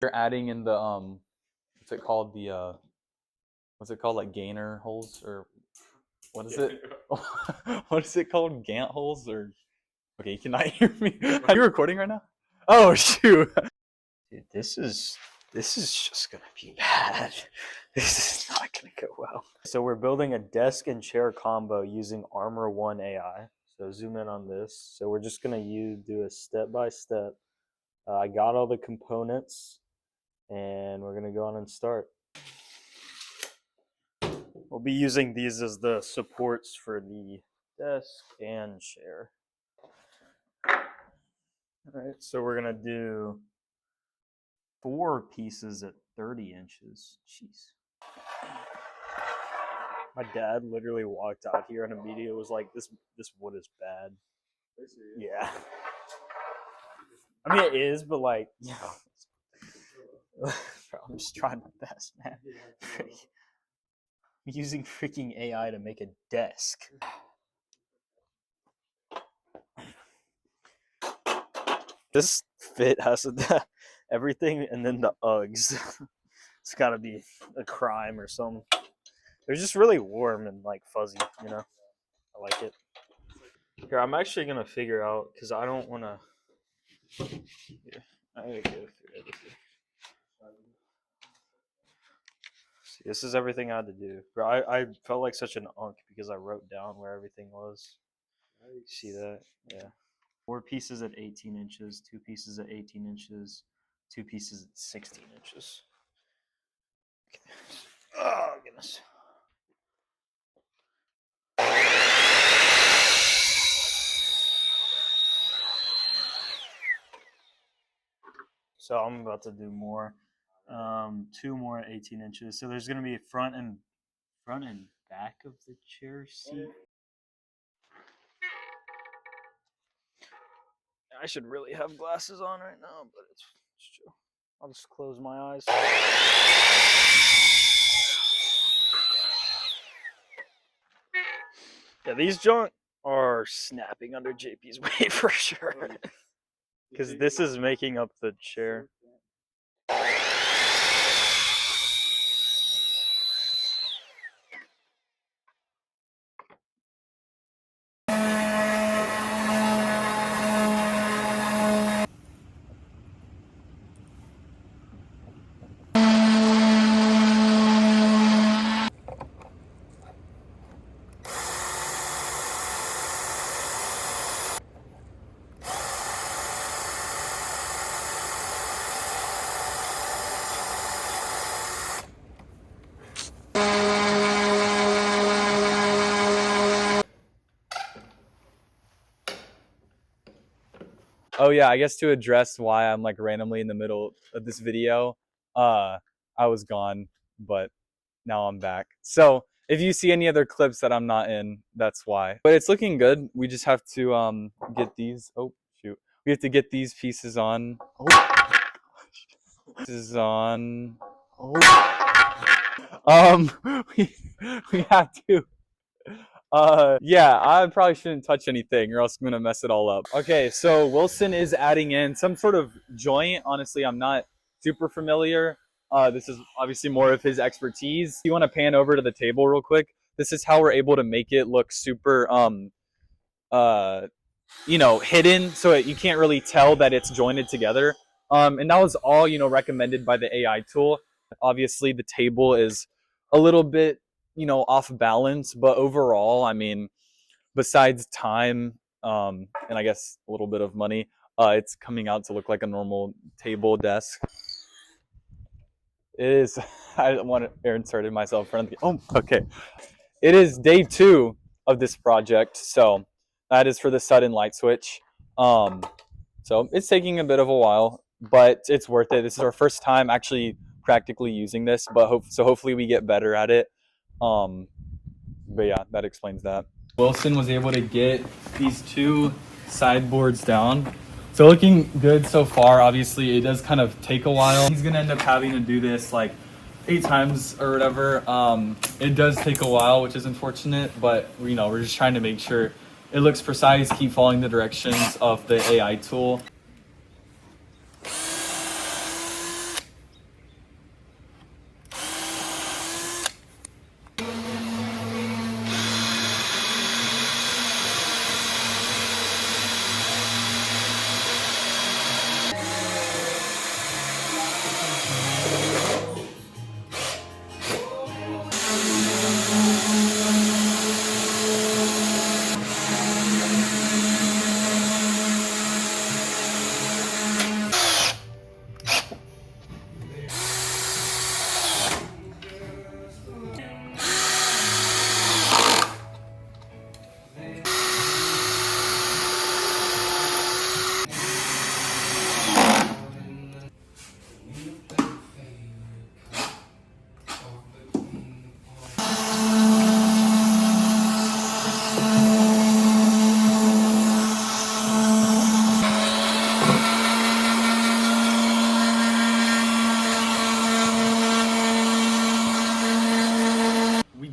You're adding in the what's it called, the what's it called, like gainer holes, or what is it? What is it called? Gant holes? Or okay, you cannot hear me. Are you recording right now? Oh shoot. Dude, this is just gonna be bad. This is not gonna go well. So we're building a desk and chair combo using Armor One AI. So zoom in on this. So we're just gonna do a step by step. I got all the components, and we're gonna go on and start. We'll be using these as the supports for the desk and chair. All right, so we're gonna do 4 pieces at 30 inches. Jeez. My dad literally walked out here and immediately was like, "This wood is bad." Yeah. I mean, it is, but like, you know, bro, I'm just trying my best, man. I'm using freaking AI to make a desk. This fit has everything, and then the Uggs. It's got to be a crime or something. They're just really warm and like fuzzy, you know. I like it. Here, I'm actually gonna figure out because I don't want to. Yeah, I gotta go through everything. See, this is everything I had to do, bro. I felt like such an unk because I wrote down where everything was. See that? Yeah. 4 pieces at 18 inches, 2 pieces at 18 inches, 2 pieces at 16 inches. Okay. Oh goodness. So I'm about to do more. 2 more at 18 inches. So there's gonna be front and back of the chair seat. I should really have glasses on right now, but it's true. I'll just close my eyes. Yeah, these joints are snapping under JP's weight for sure. Because this is making up the chair. Oh yeah, I guess to address why I'm like randomly in the middle of this video, I was gone, but now I'm back. So if you see any other clips that I'm not in, that's why. But it's looking good. We just have to get these. Oh shoot, we have to get these pieces on. Oh, this is on. Oh, we have to. Yeah, I probably shouldn't touch anything or else I'm gonna mess it all up. Okay, so Wilson is adding in some sort of joint. Honestly, I'm not super familiar. This is obviously more of his expertise. You want to pan over to the table real quick? This is how we're able to make it look super hidden, so you can't really tell that it's jointed together. And that was all recommended by the AI tool. Obviously, the table is a little bit off balance, but overall, I mean, besides time and I guess a little bit of money, it's coming out to look like a normal table desk. It is. I don't want to inserted myself in front of the. Oh, okay. It is day 2 of this project, so that is for the sudden light switch. So it's taking a bit of a while, but it's worth it. This is our first time actually practically using this, but hopefully we get better at it. But yeah, that explains that. Wilson was able to get these 2 sideboards down. So looking good so far. Obviously, it does kind of take a while. He's gonna end up having to do this like 8 times or whatever. It does take a while, which is unfortunate, but we're just trying to make sure it looks precise, keep following the directions of the AI tool.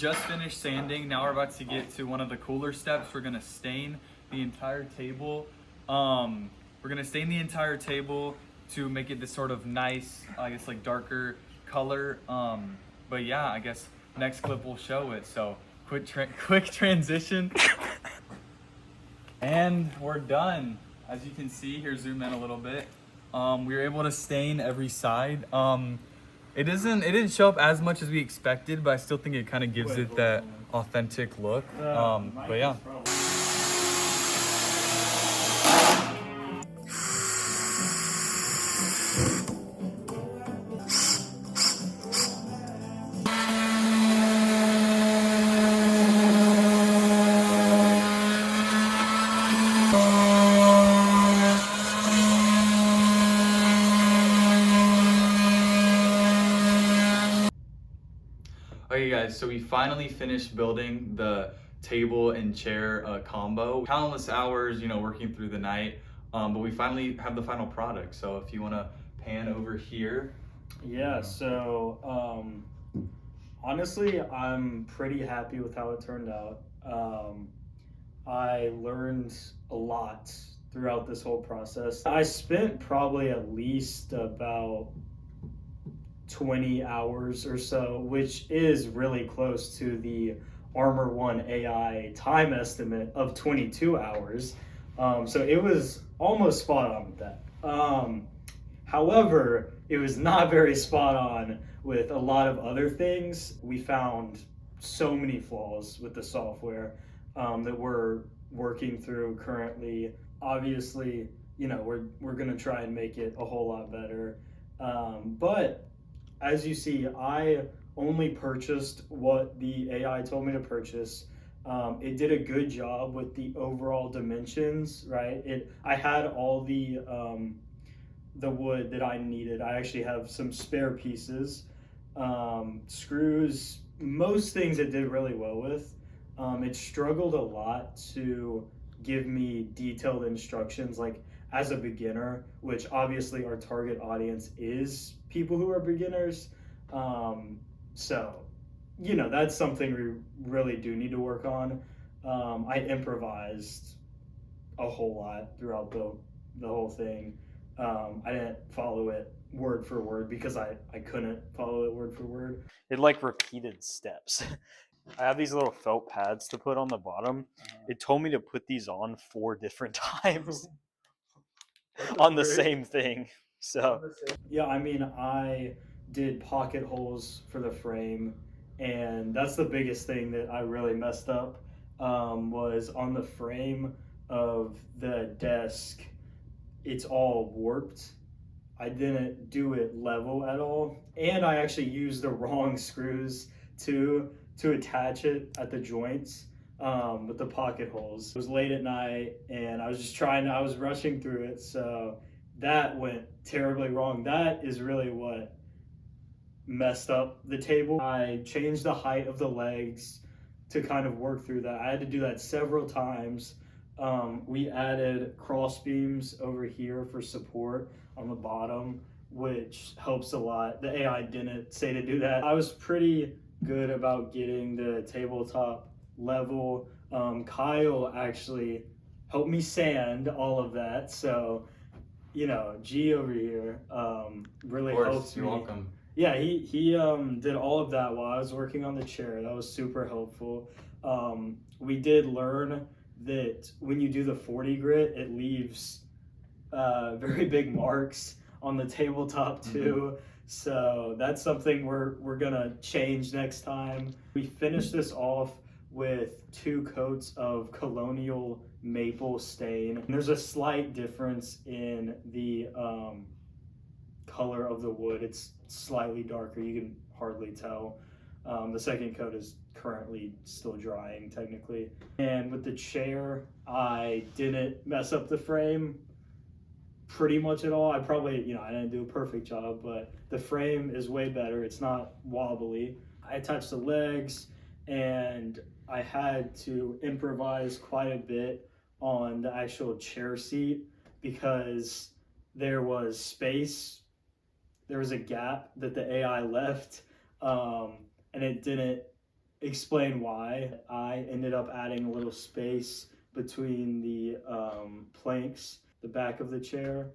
just finished sanding. Now we're about to get to one of the cooler steps. We're gonna stain the entire table. We're gonna stain the entire table to make it this sort of nice, I guess like darker color. But yeah, I guess next clip will show it. So quick transition. And we're done. As you can see, here, zoom in a little bit. We were able to stain every side. It didn't show up as much as we expected, but I still think it kind of gives it that authentic look. But yeah. Okay guys, so we finally finished building the table and chair combo. Countless hours, working through the night, but we finally have the final product. So if you want to pan over here. Yeah, so honestly, I'm pretty happy with how it turned out. I learned a lot throughout this whole process. I spent probably at least about 20 hours or so, which is really close to the Armor One AI time estimate of 22 hours. So it was almost spot on with that. However, it was not very spot on with a lot of other things. We found so many flaws with the software that we're working through currently. Obviously, we're gonna try and make it a whole lot better. But as you see, I only purchased what the AI told me to purchase. It did a good job with the overall dimensions, right? I had all the wood that I needed. I actually have some spare pieces, screws, most things it did really well with. It struggled a lot to give me detailed instructions, like as a beginner, which obviously our target audience is people who are beginners. So, that's something we really do need to work on. I improvised a whole lot throughout the whole thing. I didn't follow it word for word because I couldn't follow it word for word. It like repeated steps. I have these little felt pads to put on the bottom. It told me to put these on 4 different times on the same thing. So yeah, I mean, I did pocket holes for the frame, and that's the biggest thing that I really messed up. Was on the frame of the desk. It's all warped. I didn't do it level at all, and I actually used the wrong screws to attach it at the joints with the pocket holes. It was late at night, and I was rushing through it, so that went terribly wrong. That is really what messed up the table. I changed the height of the legs to kind of work through that. I had to do that several times. We added cross beams over here for support on the bottom, which helps a lot. The AI didn't say to do that. I was pretty good about getting the tabletop level. Kyle actually helped me sand all of that. So, G over here really helped me. You're welcome. Yeah, he did all of that while I was working on the chair. That was super helpful. We did learn that when you do the 40 grit, it leaves very big marks on the tabletop too. So that's something we're gonna change next time. We finished this off with 2 coats of colonial maple stain. And there's a slight difference in the color of the wood. It's slightly darker, you can hardly tell. The second coat is currently still drying technically. And with the chair, I didn't mess up the frame pretty much at all. I probably, I didn't do a perfect job, but the frame is way better. It's not wobbly. I attached the legs, and I had to improvise quite a bit on the actual chair seat because there was space. There was a gap that the AI left, and it didn't explain why. I ended up adding a little space between the planks, the back of the chair.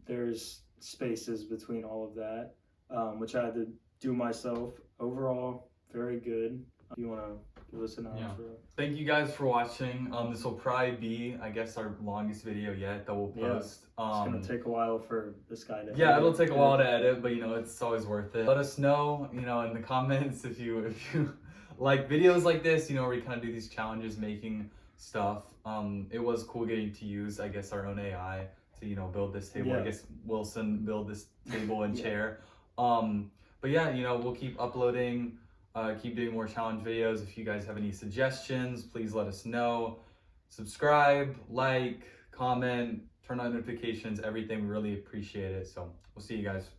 There's spaces between all of that, which I had to do myself. Overall, very good. Do you want to give us an outro? Thank you guys for watching. This will probably be, I guess, our longest video yet that we'll post. It's gonna take a while for this guy to. Yeah, it'll take a while to edit, but it's always worth it. Let us know, in the comments if you like videos like this, where we kind of do these challenges, making stuff. It was cool getting to use, I guess, our own AI to build this table. Yeah. I guess Wilson build this table and chair. But yeah, we'll keep uploading, keep doing more challenge videos. If you guys have any suggestions, please let us know. Subscribe, like, comment, turn on notifications, everything. We really appreciate it. So we'll see you guys.